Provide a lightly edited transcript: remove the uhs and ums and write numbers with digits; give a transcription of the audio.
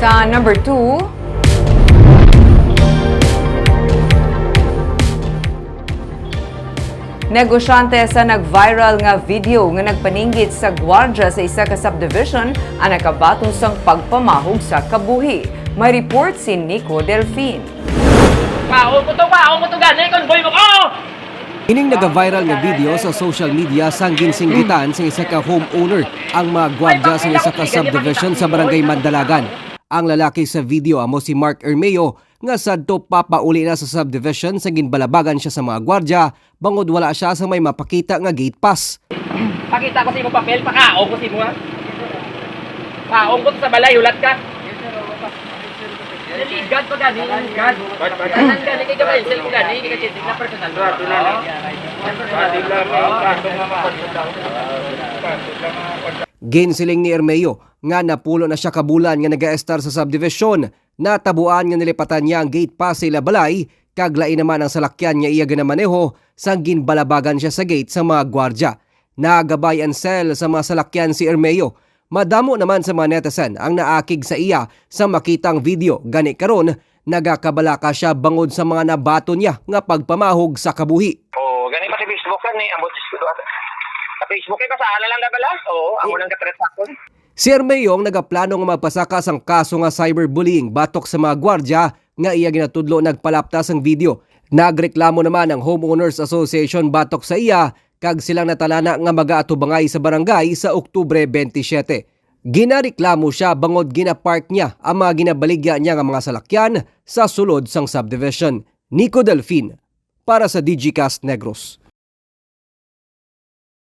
Sa number 2, negosyante sa nag-viral nga video nga nagpaninggit sa gwardya sa isa ka subdivision ang nakabaton sang pagpamahog sa kabuhi. May report si Nico Delfin. Paong mo to gani, konvoy mo ko! Ining naga-viral nga video sa social media sang ginsinggitan sa isa ka homeowner ang mga gwardiya sa isa ka subdivision sa barangay Mandalagan. Ang lalaki sa video amo si Mark Ermeo nga sadto papauli na sa subdivision sa ginbalabagan siya sa mga gwardya bangod wala siya sa may mapakita nga gate pass. Pakita ko sa imo papel, pakaong ko sa imo ha. Paong ko to sa balay, ulat ka. Ligad pa gani, ligad. Kanan gani kay Gabriel, sel ko gani, kay Chitik na personal. Ginsiling ni Ermeo nga napulo na siya kabulan nga naga-estar sa subdivision. Natabuan nga nilipatan niya ang gate pass sa ila balay, kaglain naman ang salakyan niya iya ginamaneho sang ginbalabagan siya sa gate sa mga gwardya. Nagabay ang sel sa mga salakyan si Ermeo. Madamo naman sa mga netizen ang naakig sa iya sa makitang video. Gani karon nagakabalaka siya bangod sa mga nabato niya nga pagpamahog sa kabuhi. Oh, gani pa sa Facebook kan ni ambot sa Facebook kay pasahala lang na bala. Oo, amo lang katretakon. Si Ermeo ang nagaplano nga magpasaka sang kaso nga cyberbullying batok sa mga gwardya nga iya ginatudlo nagpalaptas ang video. Nagreklamo naman ang Homeowners Association batok sa iya kag silang natalana nga mag-aatubangay sa barangay sa Oktubre 27. Ginareklamo siya bangod ginapark niya ang mga ginabaligya niya nga mga salakyan sa sulod sang subdivision. Nico Delfin para sa DigiCast Negros.